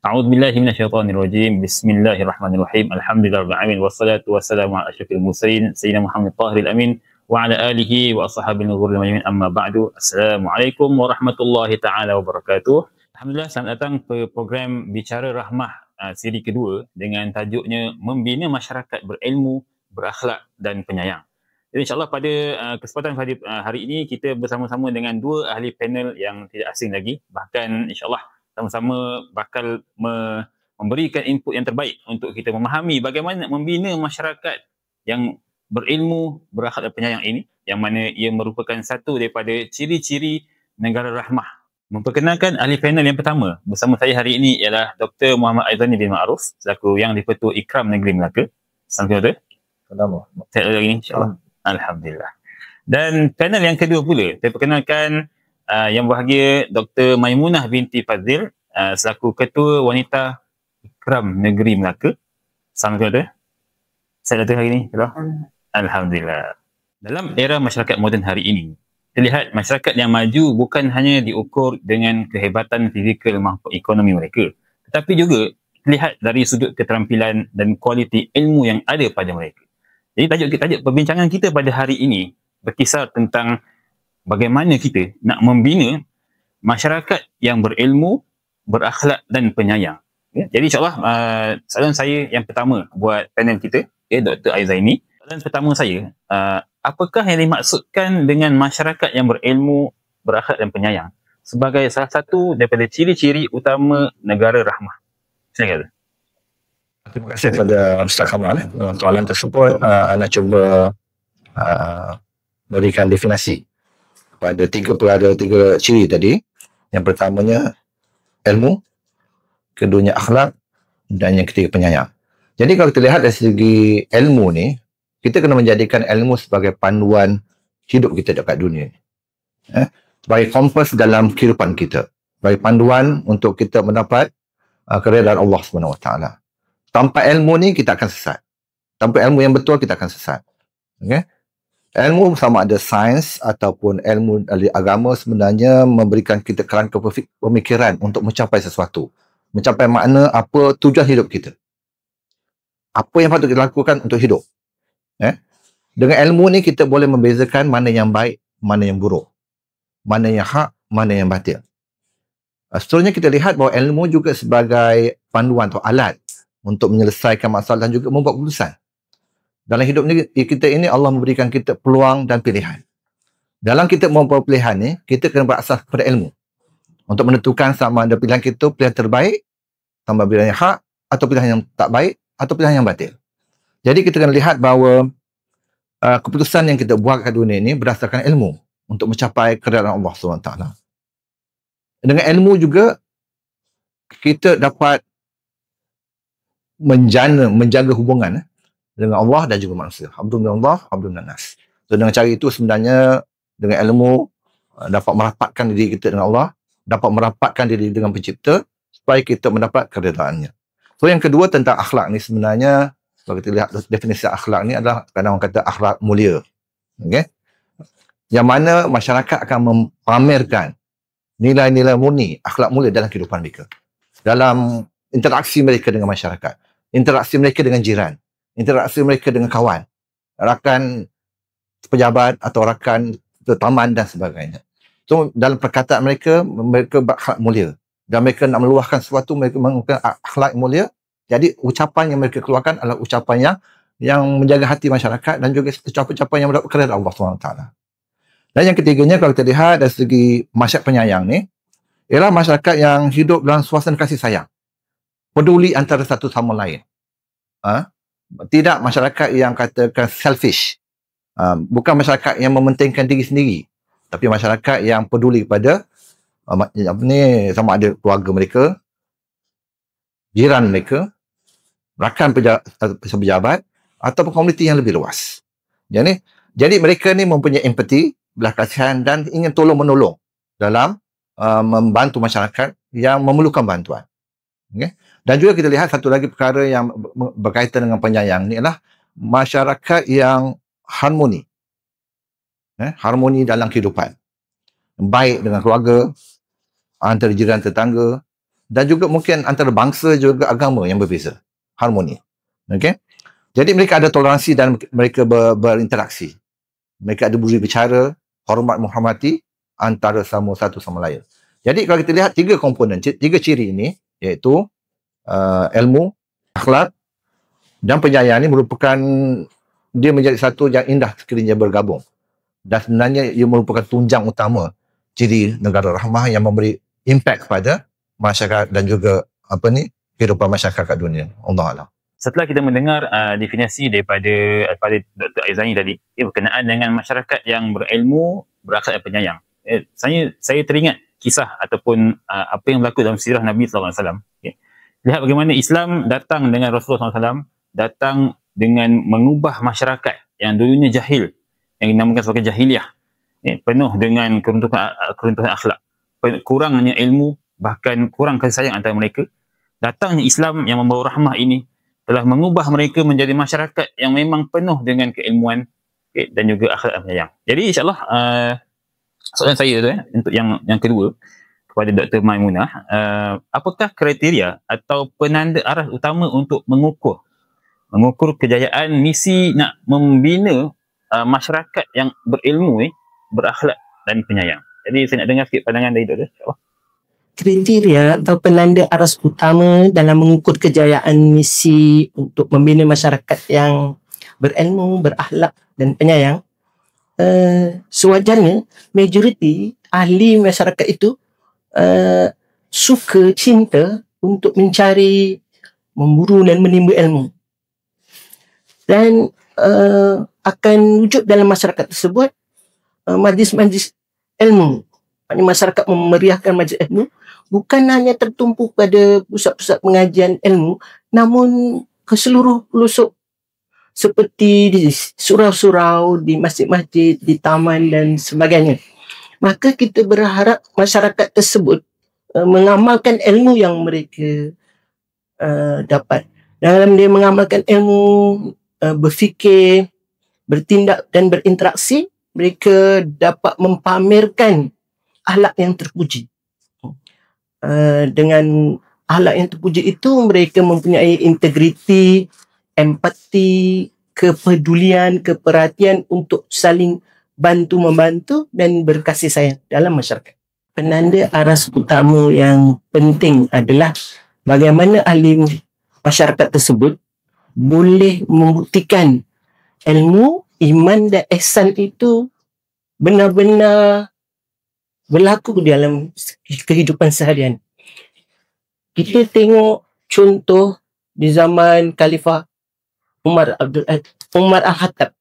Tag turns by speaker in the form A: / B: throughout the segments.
A: A'udzu billahi minasyaitonir rajim. Bismillahirrahmanirrahim. Alhamdulillahirabbil alamin wassalatu wassalamu ala asyrofil mursalin sayyidina Muhammad Thahiril Amin wa ala alihi wa ashabihi al-ghurril majmin. Amma ba'du. Assalamualaikum warahmatullahi taala wabarakatuh. Alhamdulillah, selamat datang ke program Bicara Rahmah siri kedua dengan tajuknya Membina Masyarakat Berilmu, Berakhlak dan Penyayang. Jadi insyaAllah pada kesempatan hari ini kita bersama-sama dengan dua ahli panel yang tidak asing lagi. Bahkan insyaAllah sama-sama bakal memberikan input yang terbaik untuk kita memahami bagaimana membina masyarakat yang berilmu, berakhlak dan penyayang ini, yang mana ia merupakan satu daripada ciri-ciri negara rahmah. Memperkenalkan ahli panel yang pertama bersama saya hari ini ialah Dr. Muhammad Aizani bin Ma'ruf selaku Yang di-Pertua Ikram Negeri Melaka. Assalamualaikum, Dr.
B: Assalamualaikum.
A: Saya lagi ni insyaAllah. Alhamdulillah. Dan panel yang kedua pula, saya perkenalkan yang berbahagia Dr. Maimunah binti Fazil selaku Ketua Wanita Ikram Negeri Melaka. Assalamualaikum, Dr. Saya Dr. hari ini. Alhamdulillah. Dalam era masyarakat moden hari ini, terlihat masyarakat yang maju bukan hanya diukur dengan kehebatan fizikal maupun ekonomi mereka, tetapi juga terlihat dari sudut keterampilan dan kualiti ilmu yang ada pada mereka. Jadi tajuk perbincangan kita pada hari ini berkisar tentang bagaimana kita nak membina masyarakat yang berilmu, berakhlak dan penyayang. Ya, jadi insyaAllah soalan saya yang pertama buat panel kita, Dr. Aizani. Soalan pertama saya, apakah yang dimaksudkan dengan masyarakat yang berilmu, berakhlak dan penyayang sebagai salah satu daripada ciri-ciri utama negara rahmah? Silakan.
B: Terima kasih kepada Ustaz Kamal soalan tersebut. Anda cuba berikan definisi pada tiga ciri tadi. Yang pertamanya ilmu, keduanya akhlak dan yang ketiga penyayang. Jadi kalau kita lihat dari segi ilmu ni, kita kena menjadikan ilmu sebagai panduan hidup kita dekat dunia ni. Sebagai kompas dalam kehidupan kita, sebagai panduan untuk kita mendapat keredaan Allah SWT. Tanpa ilmu ni kita akan sesat. Tanpa ilmu yang betul kita akan sesat. Okay? Ilmu sama ada sains ataupun ilmu agama sebenarnya memberikan kita kerangka pemikiran untuk mencapai sesuatu. Mencapai makna apa tujuan hidup kita. Apa yang patut kita lakukan untuk hidup. Dengan ilmu ni kita boleh membezakan mana yang baik, mana yang buruk. Mana yang hak, mana yang batil. Seterusnya kita lihat bahawa ilmu juga sebagai panduan atau alat untuk menyelesaikan masalah dan juga membuat keputusan. Dalam hidup ni, kita ini Allah memberikan kita peluang dan pilihan. Dalam kita membuat pilihan ni, kita kena berasas kepada ilmu. Untuk menentukan sama ada pilihan kita pilihan terbaik, sama pilihan yang hak, atau pilihan yang tak baik, atau pilihan yang batil. Jadi kita kena lihat bahawa keputusan yang kita buat kat dunia ini berdasarkan ilmu untuk mencapai keredaan Allah SWT. Dengan ilmu juga, kita dapat menjaga hubungan dengan Allah dan juga manusia. Alhamdulillah, alhamdulillah nas. So dengan cara itu sebenarnya dengan ilmu dapat merapatkan diri kita dengan Allah, dapat merapatkan diri dengan pencipta supaya kita mendapat keredaannya. So yang kedua tentang akhlak ni sebenarnya kalau kita lihat definisi akhlak ni adalah kadang orang kata akhlak mulia. Okey. Yang mana masyarakat akan memamerkan nilai-nilai murni, akhlak mulia dalam kehidupan mereka. Dalam interaksi mereka dengan masyarakat, interaksi mereka dengan jiran, interaksi mereka dengan kawan, rakan pejabat atau rakan taman dan sebagainya. So dalam perkataan mereka berakhlak mulia dan mereka nak meluahkan sesuatu, mereka menggunakan akhlak mulia. Jadi ucapan yang mereka keluarkan adalah ucapan yang menjaga hati masyarakat dan juga ucapan-ucapan yang mendapat keredaan Allah SWT. Dan yang ketiganya kalau kita lihat dari segi masyarakat penyayang ni, ialah masyarakat yang hidup dalam suasana kasih sayang, peduli antara satu sama lain. Tidak masyarakat yang katakan selfish. Bukan masyarakat yang mementingkan diri sendiri, tapi masyarakat yang peduli kepada sama ada keluarga mereka, jiran mereka, rakan pejabat ataupun komuniti yang lebih luas. Jadi mereka ni mempunyai empati, belas kasihan dan ingin tolong-menolong dalam membantu masyarakat yang memerlukan bantuan. Okay? Dan juga kita lihat satu lagi perkara yang berkaitan dengan penyayang ni adalah masyarakat yang harmoni. Harmoni dalam kehidupan. Baik dengan keluarga, antara jiran tetangga, dan juga mungkin antara bangsa juga agama yang berbeza. Harmoni. Okey. Jadi mereka ada toleransi dan mereka berinteraksi. Mereka ada budi bicara, hormat menghormati antara satu sama lain. Jadi kalau kita lihat tiga komponen, tiga ciri ini, iaitu ilmu, akhlak dan penyayang ini merupakan, dia menjadi satu yang indah sekiranya bergabung. Dan sebenarnya ia merupakan tunjang utama ciri negara rahmah yang memberi impact kepada masyarakat dan juga kehidupan masyarakat kat dunia. Allah Alam.
A: Setelah kita mendengar definisi daripada Dr. Aizani tadi, berkenaan dengan masyarakat yang berilmu, berakhlak dan penyayang. Saya teringat kisah ataupun apa yang berlaku dalam sirah Nabi SAW. Okay. Lihat bagaimana Islam datang dengan Rasulullah SAW, datang dengan mengubah masyarakat yang dulunya jahil, yang dinamakan sebagai jahiliah, penuh dengan keruntuhan akhlak, kurangnya ilmu, bahkan kurang kasih sayang antara mereka. Datangnya Islam yang membawa rahmah ini telah mengubah mereka menjadi masyarakat yang memang penuh dengan keilmuan dan juga akhlak dan penyayang. Jadi insyaAllah soalan saya tu untuk yang kedua kepada Dr. Maimunah, apakah kriteria atau penanda aras utama untuk mengukur kejayaan misi nak membina masyarakat yang berilmu, berakhlak dan penyayang? Jadi saya nak dengar sikit pandangan dari Dr. InsyaAllah.
C: Kriteria atau penanda aras utama dalam mengukur kejayaan misi untuk membina masyarakat yang berilmu, berakhlak dan penyayang, sewajarnya majoriti ahli masyarakat itu suka, cinta untuk mencari, memburu dan menimba ilmu, dan akan wujud dalam masyarakat tersebut majlis-majlis ilmu. Maksudnya masyarakat memeriahkan majlis ilmu bukan hanya tertumpu pada pusat-pusat pengajian ilmu, namun ke seluruh pelosok seperti di surau-surau, di masjid-masjid, di taman dan sebagainya. Maka kita berharap masyarakat tersebut mengamalkan ilmu yang mereka dapat. Dalam dia mengamalkan ilmu, berfikir, bertindak dan berinteraksi, mereka dapat mempamerkan akhlak yang terpuji. Dengan akhlak yang terpuji itu, mereka mempunyai integriti, empati, kepedulian, keperhatian untuk saling bantu-membantu dan berkasih sayang dalam masyarakat. Penanda aras utama yang penting adalah bagaimana ahli masyarakat tersebut boleh membuktikan ilmu, iman dan ihsan itu benar-benar berlaku dalam kehidupan seharian. Kita tengok contoh di zaman Khalifah Umar Al-Khattab.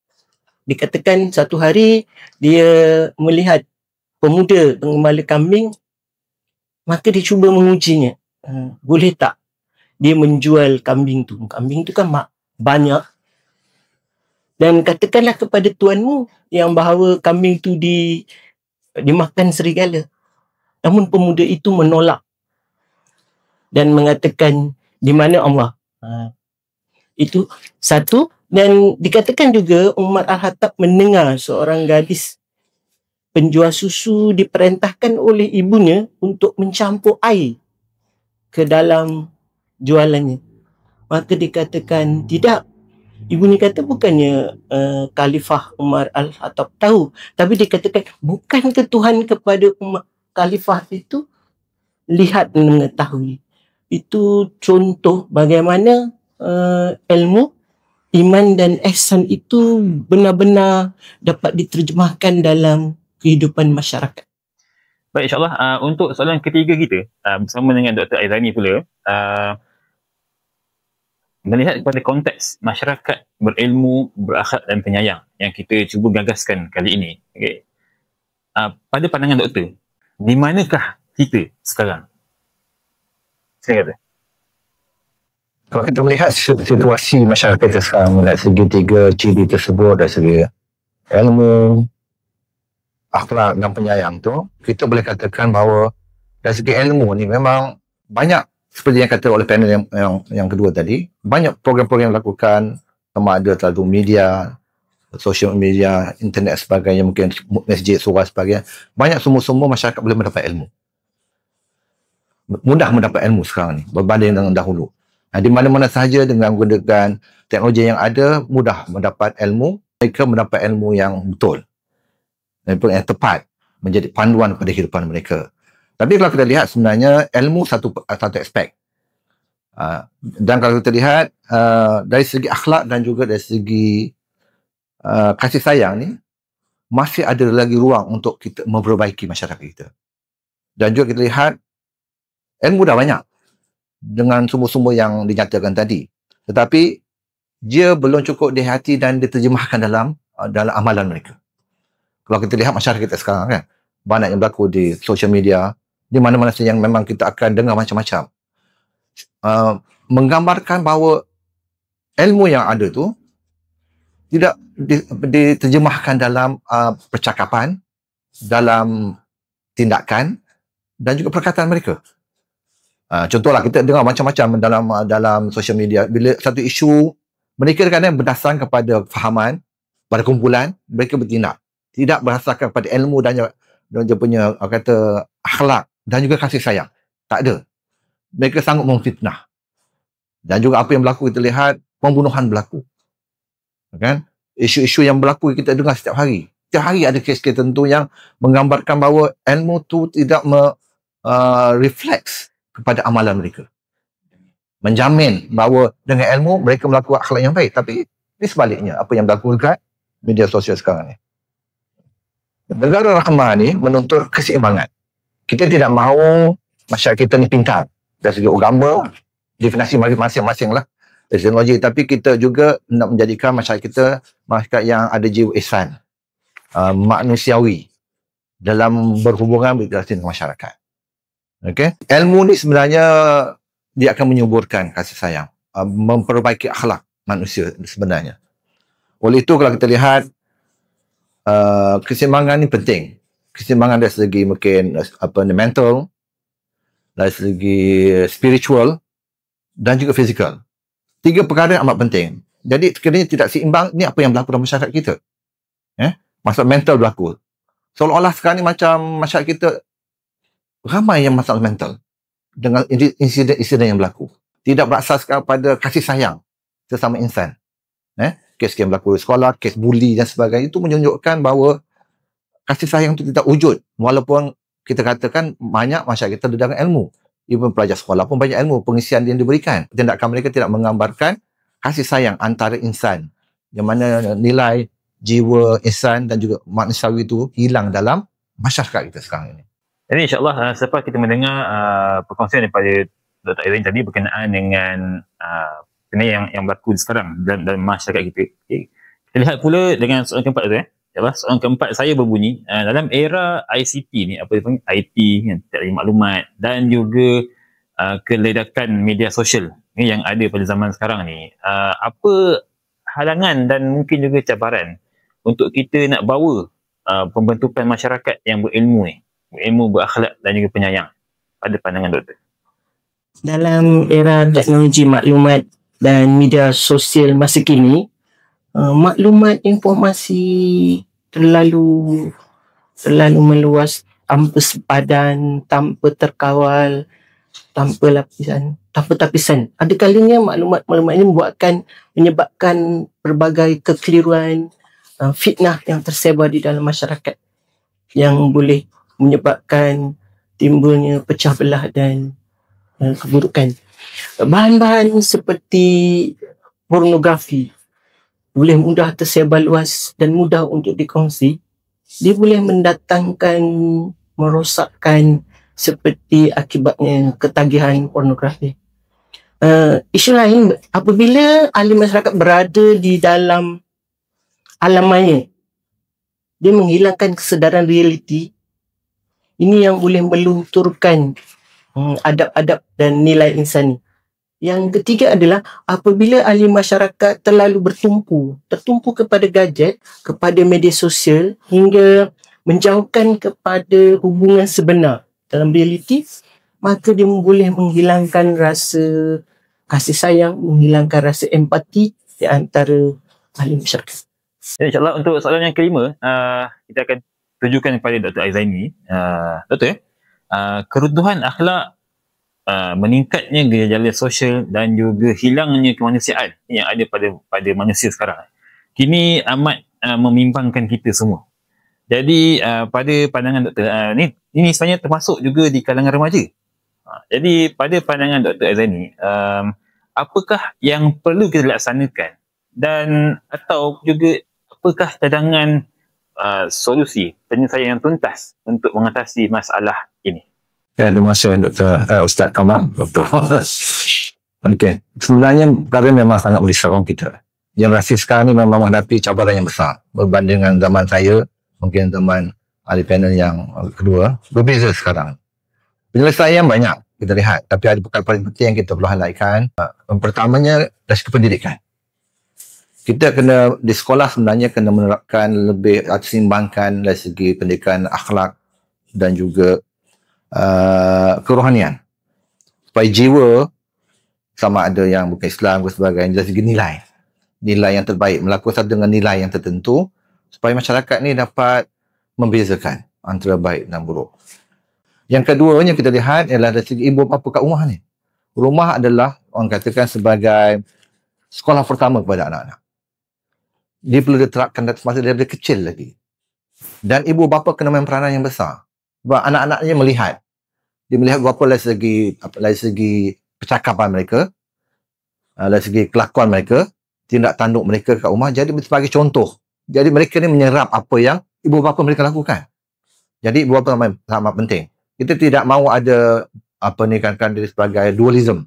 C: Dikatakan satu hari dia melihat pemuda pengembala kambing, maka dia cuba mengujinya. Boleh tak dia menjual kambing tu? Kambing tu kan banyak. Dan katakanlah kepada tuanmu yang bahawa kambing tu dimakan serigala. Namun pemuda itu menolak dan mengatakan, di mana Allah? Itu satu. Dan dikatakan juga Umar Al-Khattab mendengar seorang gadis penjual susu diperintahkan oleh ibunya untuk mencampur air ke dalam jualannya. Maka dikatakan tidak. Ibunya kata bukannya Khalifah Umar Al-Khattab tahu, tapi dikatakan bukankah Tuhan kepada Khalifah itu lihat dan mengetahui. Itu contoh bagaimana ilmu, iman dan ihsan itu benar-benar dapat diterjemahkan dalam kehidupan masyarakat.
A: Baik, insyaAllah untuk soalan ketiga kita bersama dengan Dr. Aizani pula, melihat kepada konteks masyarakat berilmu, berakhlak dan penyayang yang kita cuba gagaskan kali ini. Okay. Pada pandangan doktor, di manakah kita sekarang? Saya kata.
B: Kalau kita melihat situasi masyarakat kita sekarang dari segi tiga ciri tersebut, dari segi ilmu, akhlak dan penyayang tu, kita boleh katakan bahawa dari segi ilmu ni memang banyak, seperti yang kata oleh panel yang kedua tadi, banyak program-program yang dilakukan, sama ada melalui media, social media, internet sebagainya, mungkin masjid, surau sebagainya. Banyak semua masyarakat boleh mendapat ilmu. mudah mendapat ilmu sekarang ni berbanding dengan dahulu. Di mana-mana sahaja dengan menggunakan teknologi yang ada, mudah mendapat ilmu. Mereka mendapat ilmu yang betul, yang tepat, menjadi panduan pada kehidupan mereka. Tapi kalau kita lihat sebenarnya ilmu satu aspek. Dan kalau kita lihat dari segi akhlak dan juga dari segi kasih sayang ni, masih ada lagi ruang untuk kita memperbaiki masyarakat kita. Dan juga kita lihat ilmu dah banyak dengan sumber-sumber yang dinyatakan tadi, tetapi dia belum cukup di hati dan diterjemahkan dalam amalan mereka. Kalau kita lihat masyarakat kita sekarang kan, banyak yang berlaku di social media, di mana-mana saja yang memang kita akan dengar macam-macam. Menggambarkan bahawa ilmu yang ada tu tidak diterjemahkan dalam percakapan, dalam tindakan dan juga perkataan mereka. Contohlah, kita dengar macam-macam dalam social media. Bila satu isu, mereka kadang berdasarkan kepada fahaman, pada kumpulan, mereka bertindak. Tidak berdasarkan kepada ilmu dan dia punya kata akhlak dan juga kasih sayang. Tak ada. Mereka sanggup memfitnah. Dan juga apa yang berlaku, kita lihat pembunuhan berlaku. Kan? Isu-isu yang berlaku kita dengar setiap hari. Setiap hari ada kes-kes tertentu yang menggambarkan bahawa ilmu tu tidak refleks kepada amalan mereka. Menjamin bahawa dengan ilmu mereka melakukan akhlak yang baik. Tapi ini sebaliknya apa yang berlaku dekat media sosial sekarang ni. Negara rahmah ni menuntut keseimbangan. Kita tidak mahu masyarakat kita ni pintar dari segi agama, definisi masing-masing lah teknologi, tapi kita juga nak menjadikan masyarakat kita masyarakat yang ada jiwa ihsan, manusiawi dalam berhubungan berinteraksi dengan masyarakat. Okay? Ilmu ni sebenarnya dia akan menyuburkan kasih sayang, memperbaiki akhlak manusia sebenarnya. Oleh itu kalau kita lihat keseimbangan ni penting. Keseimbangan dari segi mungkin mental, dari segi spiritual dan juga fizikal. Tiga perkara yang amat penting. Jadi sekiranya tidak seimbang, ni apa yang berlaku dalam masyarakat kita. Masalah mental berlaku. Seolah-olah sekarang ni macam masyarakat kita ramai yang masalah mental dengan insiden-insiden yang berlaku. Tidak berasaskan pada kasih sayang sesama insan. Kes yang berlaku di sekolah, kes buli dan sebagainya, itu menunjukkan bahawa kasih sayang itu tidak wujud. Walaupun kita katakan banyak masyarakat kita dengan ilmu. Even pelajar sekolah pun banyak ilmu, pengisian yang diberikan. Tindakan mereka tidak menggambarkan kasih sayang antara insan. Yang mana nilai jiwa insan dan juga manusiawi itu hilang dalam masyarakat kita sekarang ini.
A: Jadi insyaAllah selepas kita mendengar perkongsian daripada Dr. Aizani tadi berkenaan dengan yang berlaku sekarang dalam masyarakat kita. Kita lihat pula dengan soalan keempat tu. Soalan keempat saya berbunyi, dalam era ICT ni, apa dia panggil, IT kan, teknologi maklumat dan juga keledakan media sosial ni yang ada pada zaman sekarang ni, apa halangan dan mungkin juga cabaran untuk kita nak bawa pembentukan masyarakat yang berilmu ni, berilmu, berakhlak dan juga penyayang, pada pandangan doktor?
C: Dalam era teknologi maklumat dan media sosial masa kini, maklumat informasi terlalu meluas, tanpa sepadan, tanpa terkawal, tanpa tapisan. Ada kalanya maklumat ini menyebabkan berbagai kekeliruan, fitnah yang tersebar di dalam masyarakat yang boleh menyebabkan timbulnya pecah belah dan keburukan. Bahan-bahan seperti pornografi boleh mudah tersebar luas dan mudah untuk dikongsi. Dia boleh mendatangkan, merosakkan seperti akibatnya ketagihan pornografi. Isu lain, apabila ahli masyarakat berada di dalam alam maya, dia menghilangkan kesedaran realiti. Ini yang boleh melunturkan adab-adab dan nilai insani. Yang ketiga adalah apabila ahli masyarakat terlalu tertumpu kepada gadget, kepada media sosial hingga menjauhkan kepada hubungan sebenar dalam realiti, maka dia boleh menghilangkan rasa kasih sayang, menghilangkan rasa empati di antara ahli masyarakat.
A: InsyaAllah untuk soalan yang kelima, kita akan tujukan kepada Dr. Aizani. Doktor, keruntuhan akhlak meningkatnya gejala sosial dan juga hilangnya kemanusiaan yang ada pada manusia sekarang. Kini amat membimbangkan kita semua. Jadi pada pandangan Dr. Ini sebenarnya termasuk juga di kalangan remaja. Jadi pada pandangan Dr. Azani, apakah yang perlu kita laksanakan dan atau juga apakah cadangan solusi penyelesaian yang tuntas untuk mengatasi masalah ini?
B: Ya, terima kasih Ustaz Kamal. Dr. Okey, sebenarnya perkara memang sangat merisaukan kita. Yang rasis sekarang ni memang menghadapi cabaran yang besar berbanding dengan zaman saya, mungkin zaman ahli panel yang kedua, berbeza sekarang. Penyelesaian banyak kita lihat, tapi ada perkara paling penting yang kita perlu highlightkan. Yang pertamanya dari segi pendidikan. Kita kena di sekolah sebenarnya kena menerapkan lebih seimbangkan dari segi pendidikan akhlak dan juga kerohanian. Supaya jiwa sama ada yang bukan Islam dan sebagainya dari segi nilai yang terbaik, melakukan satu dengan nilai yang tertentu supaya masyarakat ni dapat membezakan antara baik dan buruk. Yang keduanya kita lihat ialah dari segi ibu bapa kat rumah ni. Rumah adalah orang katakan sebagai sekolah pertama kepada anak-anak. Dia perlu diterapkan masa daripada kecil lagi. Dan ibu bapa kena main peranan yang besar. Sebab anak-anaknya melihat. Dia melihat berapa dari segi percakapan mereka, dari segi kelakuan mereka, tindak tanduk mereka kat rumah. Jadi sebagai contoh. Jadi mereka ni menyerap apa yang ibu bapa mereka lakukan. Jadi ibu bapa sangat penting. Kita tidak mahu ada kan diri sebagai dualism.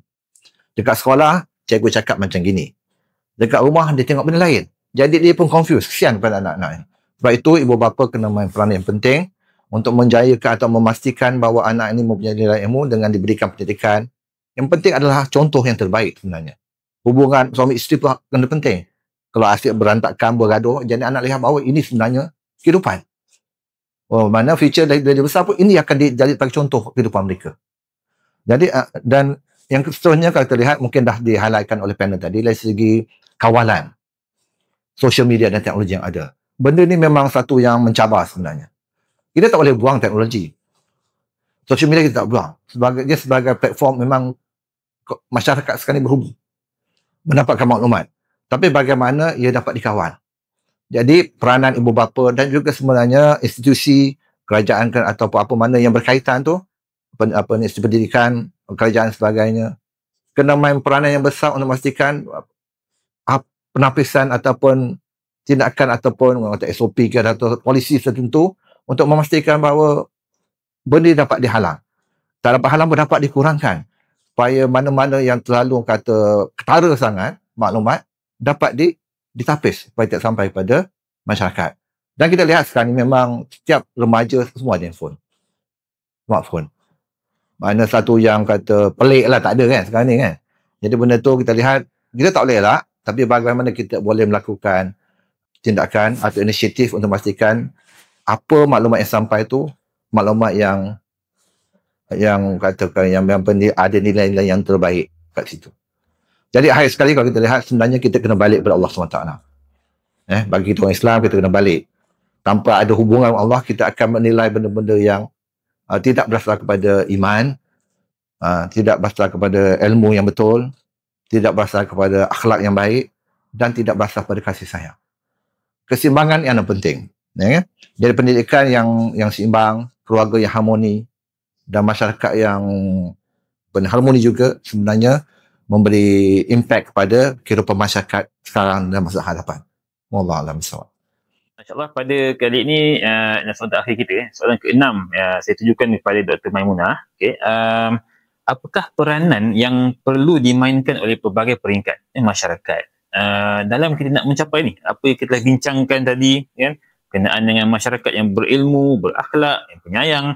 B: Dekat sekolah, cikgu cakap macam gini. Dekat rumah, dia tengok benda lain. Jadi dia pun confused. Kesian kepada anak-anak. Sebab itu, ibu bapa kena main peranan yang penting untuk menjayakan atau memastikan bahawa anak ini mempunyai nilai ilmu dengan diberikan pendidikan. Yang penting adalah contoh yang terbaik sebenarnya. Hubungan suami isteri pun kena penting. Kalau asyik berantakan, bergaduh, jadi anak lihat bahawa ini sebenarnya kehidupan. Mana future dari besar pun ini akan jadi sebagai contoh kehidupan mereka. Jadi dan yang seterusnya kalau kita lihat mungkin dah di-highlightkan oleh panel tadi dari segi kawalan social media dan teknologi yang ada. Benda ni memang satu yang mencabar sebenarnya. Kita tak boleh buang teknologi. Social media kita tak buang. Dia sebagai platform memang masyarakat sekarang ni berhubung. Mendapatkan maklumat. Tapi bagaimana ia dapat dikawal. Jadi peranan ibu bapa dan juga sebenarnya institusi kerajaan atau apa mana yang berkaitan tu, institusi pendidikan, kerajaan sebagainya, kena main peranan yang besar untuk memastikan penapisan ataupun tindakan ataupun SOP ke atau polisi tertentu untuk memastikan bahawa benda dapat dihalang. Tak dapat halang pun dapat dikurangkan supaya mana-mana yang terlalu ketara sangat maklumat dapat ditapis supaya tak sampai pada masyarakat. Dan kita lihat sekarang ni memang setiap remaja semua ada handphone. Smartphone. Mana satu yang kata pelik lah, tak ada kan sekarang ni kan. Jadi benda tu kita lihat, kita tak boleh elak, tapi bagaimana kita boleh melakukan tindakan atau inisiatif untuk memastikan apa maklumat yang sampai tu, maklumat yang katakan yang ada nilai-nilai yang terbaik kat situ. Jadi akhir sekali kalau kita lihat sebenarnya kita kena balik kepada Allah SWT. Bagi kita orang Islam kita kena balik. Tanpa ada hubungan dengan Allah kita akan menilai benda-benda yang tidak berasal kepada iman, tidak berasal kepada ilmu yang betul, tidak berasal kepada akhlak yang baik dan tidak berasal kepada kasih sayang. Keseimbangan yang penting. Jadi pendidikan yang seimbang, keluarga yang harmoni dan masyarakat yang harmoni juga sebenarnya memberi impact kepada kehidupan masyarakat sekarang dan masa hadapan. Wallahualam bissawab.
A: InsyaAllah pada kali ini soalan akhir kita, soalan ke-6 saya tujukan kepada Dr. Maimunah. Apakah peranan yang perlu dimainkan oleh pelbagai peringkat masyarakat dalam kita nak mencapai ni? Apa yang kita telah bincangkan tadi, kan? Kenaan dengan masyarakat yang berilmu, berakhlak, yang penyayang.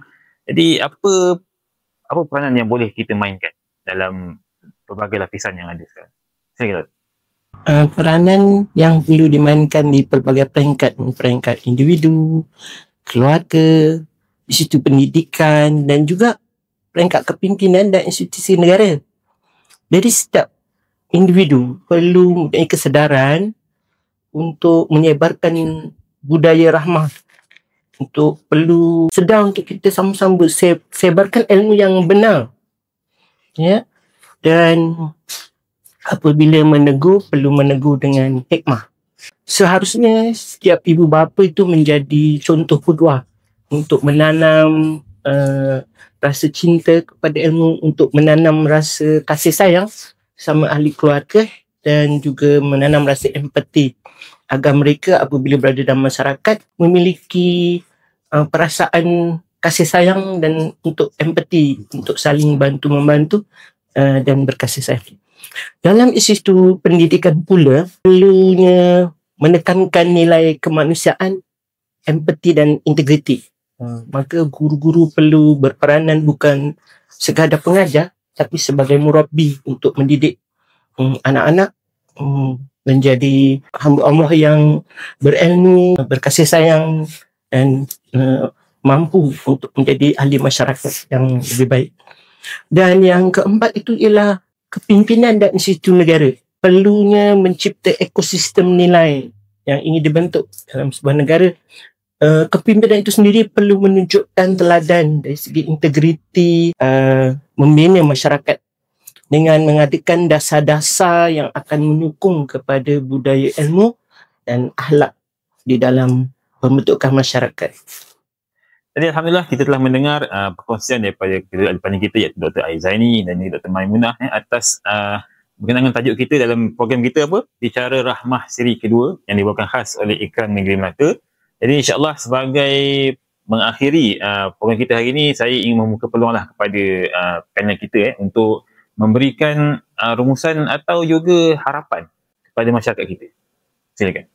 A: Jadi apa peranan yang boleh kita mainkan dalam pelbagai lapisan yang ada sekarang? Saya kira
C: peranan yang perlu dimainkan di pelbagai peringkat individu, keluarga, institusi pendidikan dan juga peringkat kepimpinan dan institusi negara. Jadi setiap individu perlu mempunyai kesedaran untuk menyebarkan budaya rahmah, untuk perlu sedar untuk kita sama-sama sebarkan ilmu yang benar. Ya. Dan apabila menegur, perlu menegur dengan hikmah. Seharusnya setiap ibu bapa itu menjadi contoh qudwah untuk menanam rasa cinta kepada ilmu, untuk menanam rasa kasih sayang sama ahli keluarga, dan juga menanam rasa empati agar mereka apabila berada dalam masyarakat memiliki perasaan kasih sayang dan untuk empati, untuk saling bantu-membantu dan berkasih sayang. Dalam isu pendidikan pula, perlunya menekankan nilai kemanusiaan, empati dan integriti. Maka guru-guru perlu berperanan bukan sekadar pengajar, tapi sebagai murabbi untuk mendidik anak-anak menjadi hamba Allah yang berilmu, berkasih sayang dan mampu untuk menjadi ahli masyarakat yang lebih baik. Dan yang keempat itu ialah kepimpinan dan institusi negara. Perlunya mencipta ekosistem nilai yang ingin dibentuk dalam sebuah negara. Kepimpinan itu sendiri perlu menunjukkan teladan dari segi integriti, membina masyarakat dengan mengadakan dasar-dasar yang akan menyokong kepada budaya ilmu dan akhlak di dalam pembentukan masyarakat.
A: Jadi Alhamdulillah kita telah mendengar perkongsian daripada kedua ahli kita iaitu Dr. Aizaini dan juga Dr. Maimunah atas berkenaan tajuk kita dalam program kita apa? Bicara Rahmah siri kedua yang dibawakan khas oleh Ikram Negeri Melaka. Jadi insyaAllah sebagai mengakhiri program kita hari ini, saya ingin membuka peluang lah kepada panel kita untuk memberikan rumusan atau juga harapan kepada masyarakat kita. Silakan.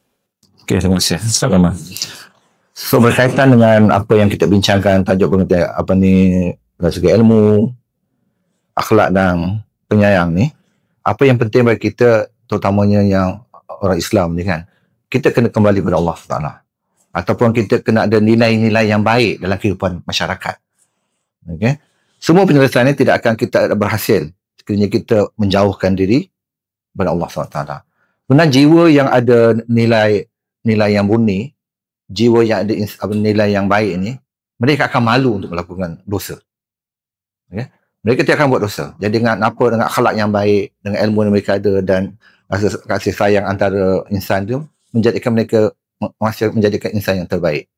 B: Okey, terima kasih. Sama. So berkaitan dengan apa yang kita bincangkan, tajuk pengertian apa ni dari segi ilmu, akhlak dan penyayang ni, apa yang penting bagi kita terutamanya yang orang Islam ni kan, kita kena kembali kepada Allah Taala. Ataupun kita kena ada nilai-nilai yang baik dalam kehidupan masyarakat. Okey. Semua penyelesaian ini tidak akan kita berhasil sekiranya kita menjauhkan diri kepada Allah SWT. Sebenarnya jiwa yang ada nilai yang murni, jiwa yang ada nilai yang baik ini, mereka akan malu untuk melakukan dosa. Okay? Mereka tidak akan buat dosa. Jadi dengan akhlak yang baik, dengan ilmu yang mereka ada dan rasa kasih sayang antara insan itu, menjadikan mereka menjadikan insan yang terbaik.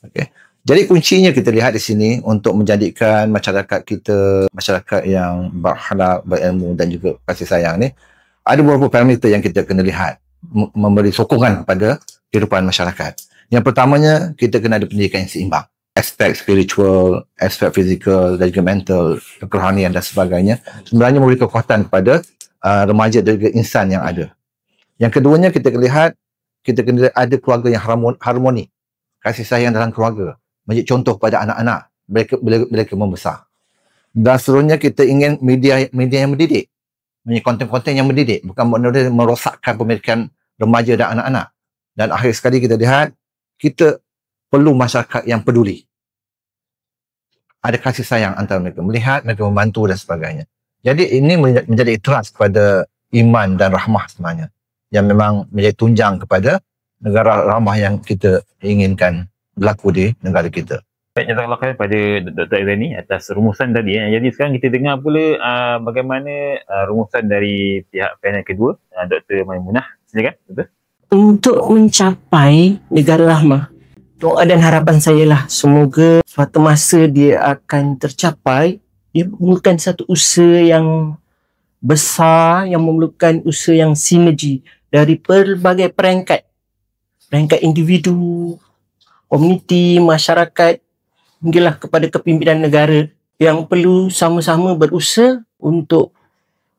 B: Okay? Jadi kuncinya kita lihat di sini untuk menjadikan masyarakat kita masyarakat yang berakhlak, berilmu dan juga kasih sayang ni, ada beberapa parameter yang kita kena lihat memberi sokongan kepada kehidupan masyarakat. Yang pertamanya, kita kena ada pendidikan yang seimbang. Aspek spiritual, aspek fizikal dan juga mental, kerohanian dan sebagainya sebenarnya memberi kekuatan kepada remaja dan juga insan yang ada. Yang keduanya, kita lihat kita kena ada keluarga yang harmoni, kasih sayang dalam keluarga, menjadi contoh kepada anak-anak mereka membesar. Dan seterusnya kita ingin media yang mendidik, konten-konten yang mendidik, bukan benar-benar merosakkan pemikiran remaja dan anak-anak. Dan akhir sekali kita lihat kita perlu masyarakat yang peduli, ada kasih sayang antara mereka, melihat mereka membantu dan sebagainya. Jadi ini menjadi ikrar kepada iman dan rahmah sebenarnya, yang memang menjadi tunjang kepada negara rahmah yang kita inginkan berlaku di negara kita.
A: Baik, jazakallah khair pada Dr. Aizaini atas rumusan tadi. Jadi sekarang kita dengar pula bagaimana rumusan dari pihak panel kedua, Dr. Maimunah. Silakan, Dr.
C: Untuk mencapai negara rahmah, doa dan harapan saya lah semoga suatu masa dia akan tercapai. Dia memerlukan satu usaha yang besar, yang memerlukan usaha yang sinergi dari pelbagai perangkat individu, komuniti, masyarakat, hinggalah kepada kepimpinan negara yang perlu sama-sama berusaha untuk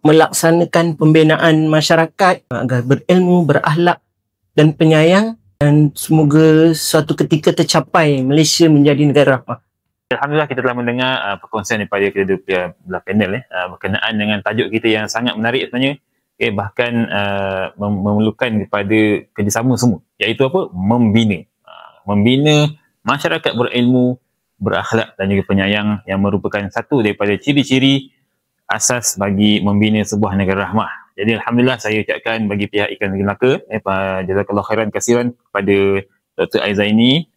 C: melaksanakan pembinaan masyarakat agar berilmu, berakhlak dan penyayang, dan semoga suatu ketika tercapai Malaysia menjadi negara rahmah.
A: Alhamdulillah kita telah mendengar perkongsian daripada kedua belah panel berkenaan dengan tajuk kita yang sangat menarik sebenarnya. Bahkan memerlukan kepada kerjasama semua, iaitu apa? Membina masyarakat berilmu, berakhlak dan juga penyayang, yang merupakan satu daripada ciri-ciri asas bagi membina sebuah negara rahmah. Jadi Alhamdulillah saya ucapkan bagi pihak Ikram Negeri Melaka, jazakallah khairan kasiran kepada Dr. Aizaini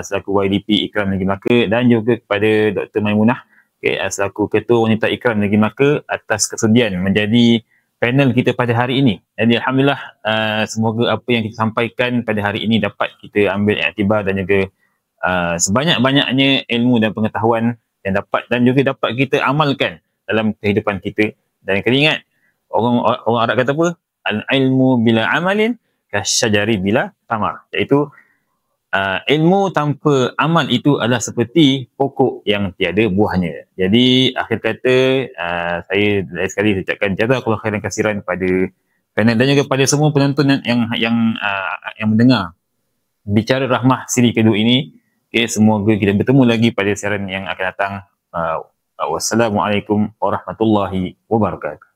A: selaku YDP Ikram Negeri Melaka, dan juga kepada Dr. Maimunah selaku Ketua Wanita Ikram Negeri Melaka atas kesediaan menjadi panel kita pada hari ini. Jadi alhamdulillah, semoga apa yang kita sampaikan pada hari ini dapat kita ambil iktibar dan juga sebanyak-banyaknya ilmu dan pengetahuan yang dapat dan juga dapat kita amalkan dalam kehidupan kita. Dan kena ingat, orang Arab kata apa? Al-ilmu bila amalin kasyajari bila tamar. Iaitu ilmu tanpa amal itu adalah seperti pokok yang tiada buahnya. Jadi akhir kata, saya lagi sekali ucapkan jazakallahu khairan kasiran pada panel dan juga pada semua penonton yang mendengar Bicara Rahmah siri kedua ini. Semoga kita bertemu lagi pada siaran yang akan datang. Wassalamualaikum warahmatullahi wabarakatuh.